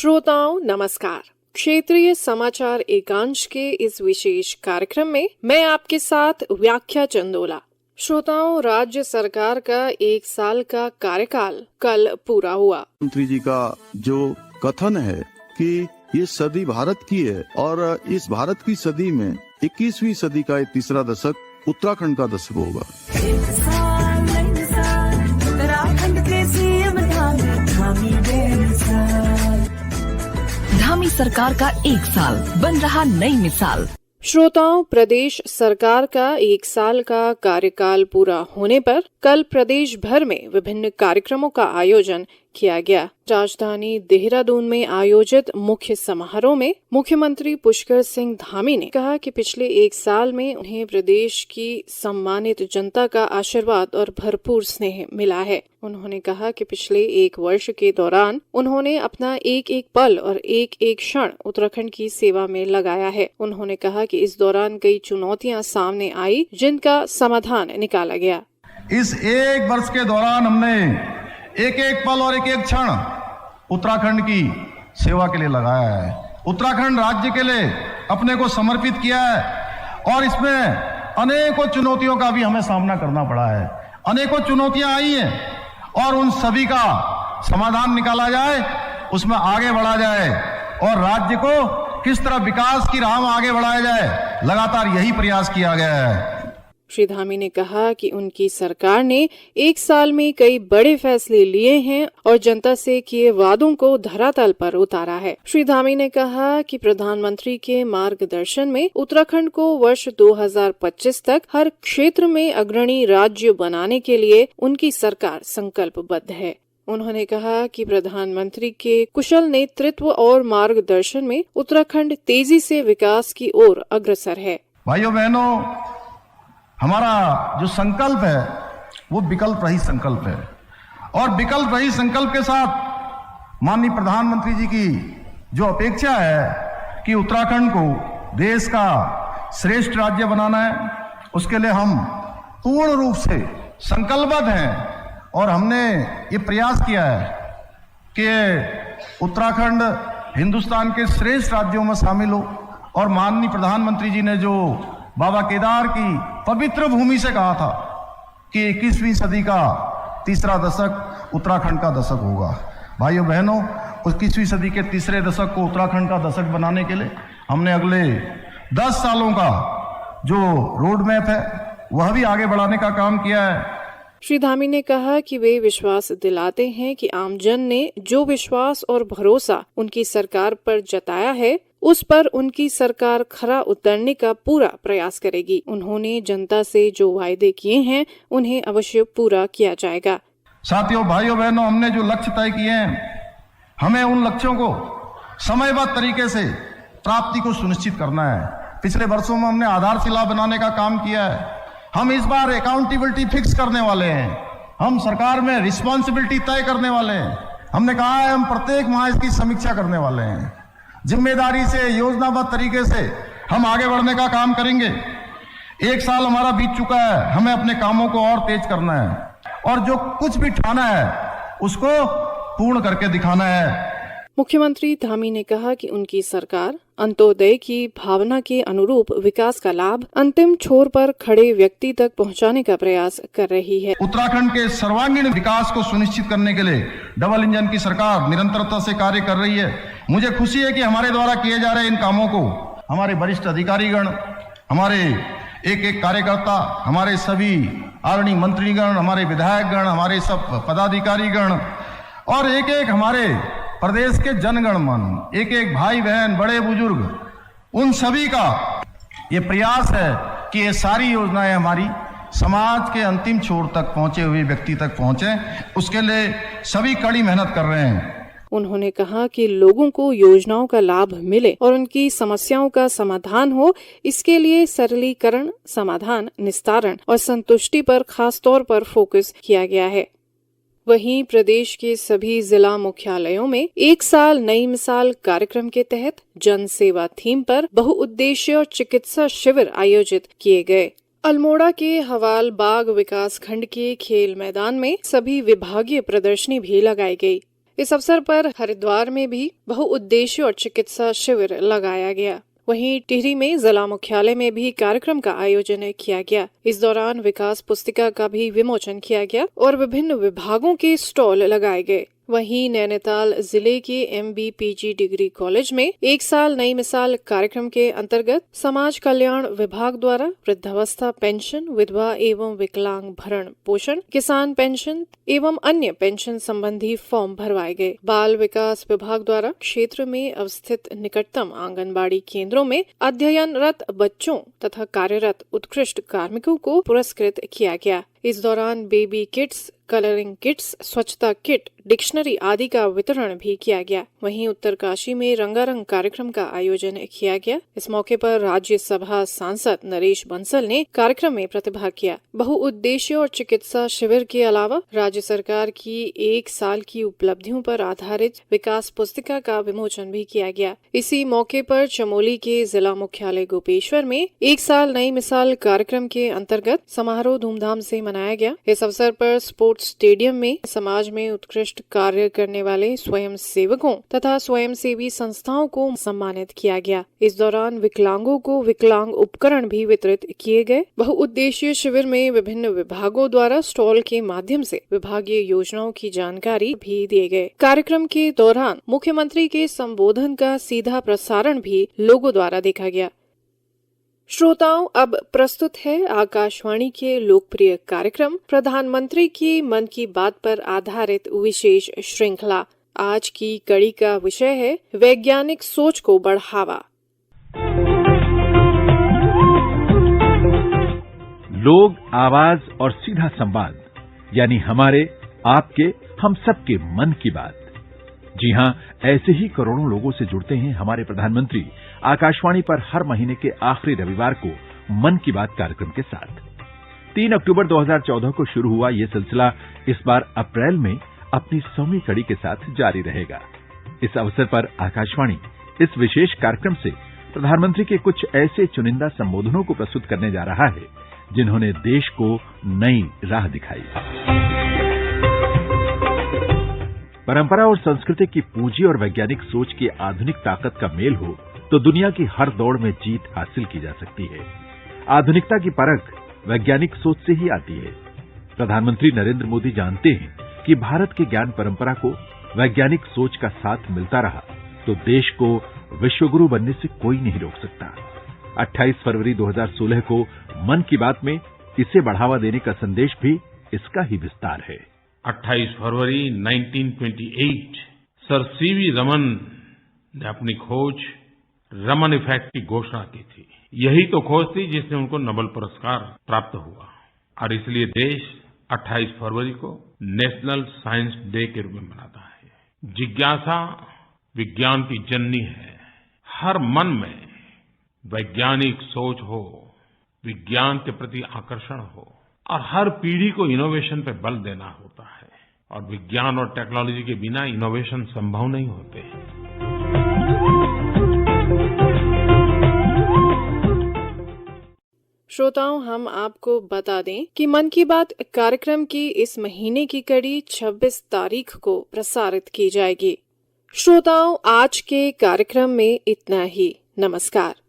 श्रोताओं नमस्कार। क्षेत्रीय समाचार एकांश के इस विशेष कार्यक्रम में मैं आपके साथ व्याख्या चंदोला। श्रोताओं, राज्य सरकार का 1 साल का कार्यकाल कल पूरा हुआ। मंत्री जी का जो कथन है कि ये सदी भारत की है और इस भारत की सदी में 21वीं सदी का तीसरा दशक उत्तराखंड का दशक होगा। धामी सरकार का 1 साल बन रहा नई मिसाल। श्रोताओं, प्रदेश सरकार का 1 साल का कार्यकाल पूरा होने पर कल प्रदेश भर में विभिन्न कार्यक्रमों का आयोजन किया गया। राजधानी देहरादून में आयोजित मुख्य समारोह में मुख्यमंत्री पुष्कर सिंह धामी ने कहा कि पिछले 1 साल में उन्हें प्रदेश की सम्मानित जनता का आशीर्वाद और भरपूर स्नेह मिला है। उन्होंने कहा कि पिछले 1 वर्ष के दौरान उन्होंने अपना एक एक पल और एक एक क्षण उत्तराखंड की सेवा में लगाया है। उन्होंने कहा कि इस दौरान कई चुनौतियां सामने आई, जिनका समाधान निकाला गया। इस 1 वर्ष के दौरान हमने एक एक पल और एक एक क्षण उत्तराखंड की सेवा के लिए लगाया है। उत्तराखंड राज्य के लिए अपने को समर्पित किया है और इसमें अनेकों चुनौतियों का भी हमें सामना करना पड़ा है। अनेकों चुनौतियां आई हैं और उन सभी का समाधान निकाला जाए, उसमें आगे बढ़ा जाए और राज्य को किस तरह विकास की राह में आगे बढ़ाया जाए, लगातार यही प्रयास किया गया है। श्री धामी ने कहा कि उनकी सरकार ने 1 साल में कई बड़े फैसले लिए हैं और जनता से किए वादों को धरातल पर उतारा है। श्री धामी ने कहा कि प्रधानमंत्री के मार्गदर्शन में उत्तराखंड को वर्ष 2025 तक हर क्षेत्र में अग्रणी राज्य बनाने के लिए उनकी सरकार संकल्पबद्ध है। उन्होंने कहा कि प्रधानमंत्री के कुशल नेतृत्व और मार्गदर्शन में उत्तराखंड तेजी से विकास की ओर अग्रसर है। भाइयों बहनों, हमारा जो संकल्प है वो विकल्प रहित संकल्प है और विकल्प रहित संकल्प के साथ माननीय प्रधानमंत्री जी की जो अपेक्षा है कि उत्तराखंड को देश का श्रेष्ठ राज्य बनाना है, उसके लिए हम पूर्ण रूप से संकल्पबद्ध हैं और हमने ये प्रयास किया है कि उत्तराखंड हिंदुस्तान के श्रेष्ठ राज्यों में शामिल हो। और माननीय प्रधानमंत्री जी ने जो बाबा केदार की पवित्र भूमि से कहा था कि 21वीं सदी का तीसरा दशक उत्तराखंड का दशक होगा। भाइयों बहनों, उस 21वीं सदी के तीसरे दशक को उत्तराखंड का दशक बनाने के लिए हमने अगले 10 सालों का जो रोड मैप है वह भी आगे बढ़ाने का काम किया है। श्री धामी ने कहा कि वे विश्वास दिलाते हैं कि आमजन ने जो विश्वास और भरोसा उनकी सरकार पर जताया है, उस पर उनकी सरकार खरा उतरने का पूरा प्रयास करेगी। उन्होंने जनता से जो वायदे किए हैं उन्हें अवश्य पूरा किया जाएगा। साथियों, भाइयों बहनों, हमने जो लक्ष्य तय किए हैं, हमें उन लक्ष्यों को समयबद्ध तरीके से प्राप्ति को सुनिश्चित करना है। पिछले वर्षों में हमने आधारशिला बनाने का काम किया है। हम इस बार अकाउंटेबिलिटी फिक्स करने वाले हैं। हम सरकार में रिस्पॉन्सिबिलिटी तय करने वाले हैं। हमने कहा है हम प्रत्येक माह इसकी समीक्षा करने वाले हैं। जिम्मेदारी से, योजनाबद्ध तरीके से हम आगे बढ़ने का काम करेंगे। 1 साल हमारा बीत चुका है, हमें अपने कामों को और तेज करना है और जो कुछ भी ठाना है उसको पूर्ण करके दिखाना है। मुख्यमंत्री धामी ने कहा कि उनकी सरकार अंत्योदय की भावना के अनुरूप विकास का लाभ अंतिम छोर पर खड़े व्यक्ति तक पहुंचाने का प्रयास कर रही है। उत्तराखंड के सर्वांगीण विकास को सुनिश्चित करने के लिए डबल इंजन की सरकार निरंतरता से कार्य कर रही है। मुझे खुशी है कि हमारे द्वारा किए जा रहे इन कामों को हमारे वरिष्ठ अधिकारीगण, हमारे एक एक कार्यकर्ता, हमारे सभी आदरणीय मंत्रीगण, हमारे विधायकगण, हमारे सब पदाधिकारीगण और एक एक हमारे प्रदेश के जनगण मन, एक एक भाई बहन, बड़े बुजुर्ग, उन सभी का ये प्रयास है कि ये सारी योजनाएं हमारी समाज के अंतिम छोर तक पहुंचे हुए व्यक्ति तक पहुंचे। उसके लिए सभी कड़ी मेहनत कर रहे हैं। उन्होंने कहा कि लोगों को योजनाओं का लाभ मिले और उनकी समस्याओं का समाधान हो, इसके लिए सरलीकरण, समाधान, निस्तारण और संतुष्टि पर खास तौर पर फोकस किया गया है। वहीं प्रदेश के सभी जिला मुख्यालयों में 1 साल नई मिसाल कार्यक्रम के तहत जन सेवा थीम पर बहुउद्देशीय चिकित्सा शिविर आयोजित किए गए। अल्मोड़ा के हवाल बाग विकास खंड के खेल मैदान में सभी विभागीय प्रदर्शनी भी लगाई गई। इस अवसर पर हरिद्वार में भी बहुउद्देशीय और चिकित्सा शिविर लगाया गया। वहीं टिहरी में जिला मुख्यालय में भी कार्यक्रम का आयोजन किया गया। इस दौरान विकास पुस्तिका का भी विमोचन किया गया और विभिन्न विभागों के स्टॉल लगाए गए। वहीं नैनीताल जिले के MBPG डिग्री कॉलेज में एक साल नई मिसाल कार्यक्रम के अंतर्गत समाज कल्याण विभाग द्वारा वृद्धावस्था पेंशन, विधवा एवं विकलांग भरण पोषण, किसान पेंशन एवं अन्य पेंशन संबंधी फॉर्म भरवाए गए। बाल विकास विभाग द्वारा क्षेत्र में अवस्थित निकटतम आंगनबाड़ी केंद्रों में अध्ययनरत बच्चों तथा कार्यरत उत्कृष्ट कार्मिकों को पुरस्कृत किया गया। इस दौरान बेबी किट्स, कलरिंग किट्स, स्वच्छता किट, डिक्शनरी आदि का वितरण भी किया गया। वहीं उत्तरकाशी में रंगारंग कार्यक्रम का आयोजन किया गया। इस मौके पर राज्यसभा सांसद नरेश बंसल ने कार्यक्रम में प्रतिभाग किया। बहुउद्देशीय और चिकित्सा शिविर के अलावा राज्य सरकार की एक साल की उपलब्धियों पर आधारित विकास पुस्तिका का विमोचन भी किया गया। इसी मौके पर चमोली के जिला मुख्यालय गोपेश्वर में एक साल नई मिसाल कार्यक्रम के अंतर्गत समारोह धूमधाम से मनाया गया। इस अवसर पर स्पोर्ट्स स्टेडियम में समाज में उत्कृष्ट कार्य करने वाले स्वयं सेवकों तथा स्वयंसेवी संस्थाओं को सम्मानित किया गया। इस दौरान विकलांगों को विकलांग उपकरण भी वितरित किए गए। बहुउद्देशीय शिविर में विभिन्न विभागों द्वारा स्टॉल के माध्यम से विभागीय योजनाओं की जानकारी भी दिए गए। कार्यक्रम के दौरान मुख्यमंत्री के संबोधन का सीधा प्रसारण भी लोगों द्वारा देखा गया। श्रोताओं, अब प्रस्तुत है आकाशवाणी के लोकप्रिय कार्यक्रम प्रधानमंत्री की मन की बात पर आधारित विशेष श्रृंखला। आज की कड़ी का विषय है वैज्ञानिक सोच को बढ़ावा। लोग, आवाज और सीधा संवाद, यानी हमारे, आपके, हम सबके मन की बात। जी हां, ऐसे ही करोड़ों लोगों से जुड़ते हैं हमारे प्रधानमंत्री आकाशवाणी पर हर महीने के आखिरी रविवार को मन की बात कार्यक्रम के साथ। 3 अक्टूबर 2014 को शुरू हुआ ये सिलसिला इस बार अप्रैल में अपनी 100वीं कड़ी के साथ जारी रहेगा। इस अवसर पर आकाशवाणी इस विशेष कार्यक्रम से प्रधानमंत्री के कुछ ऐसे चुनिंदा संबोधनों को प्रस्तुत करने जा रहा है जिन्होंने देश को नई राह दिखाई। परंपरा और संस्कृति की पूंजी और वैज्ञानिक सोच की आधुनिक ताकत का मेल हो तो दुनिया की हर दौड़ में जीत हासिल की जा सकती है। आधुनिकता की परख वैज्ञानिक सोच से ही आती है। प्रधानमंत्री नरेंद्र मोदी जानते हैं कि भारत की ज्ञान परंपरा को वैज्ञानिक सोच का साथ मिलता रहा तो देश को विश्वगुरु बनने से कोई नहीं रोक सकता। 28 फरवरी 2016 को मन की बात में इसे बढ़ावा देने का संदेश भी इसका ही विस्तार है। 28 फरवरी 1928 सर सीवी रमन ने अपनी खोज रमन इफेक्ट की घोषणा की थी। यही तो खोज थी जिसने उनको नोबेल पुरस्कार प्राप्त हुआ और इसलिए देश 28 फरवरी को नेशनल साइंस डे के रूप में मनाता है। जिज्ञासा विज्ञान की जननी है। हर मन में वैज्ञानिक सोच हो, विज्ञान के प्रति आकर्षण हो और हर पीढ़ी को इनोवेशन पे बल देना होता है और विज्ञान और टेक्नोलॉजी के बिना इनोवेशन संभव नहीं होते। श्रोताओं, हम आपको बता दें कि मन की बात कार्यक्रम की इस महीने की कड़ी 26 तारीख को प्रसारित की जाएगी। श्रोताओं, आज के कार्यक्रम में इतना ही। नमस्कार।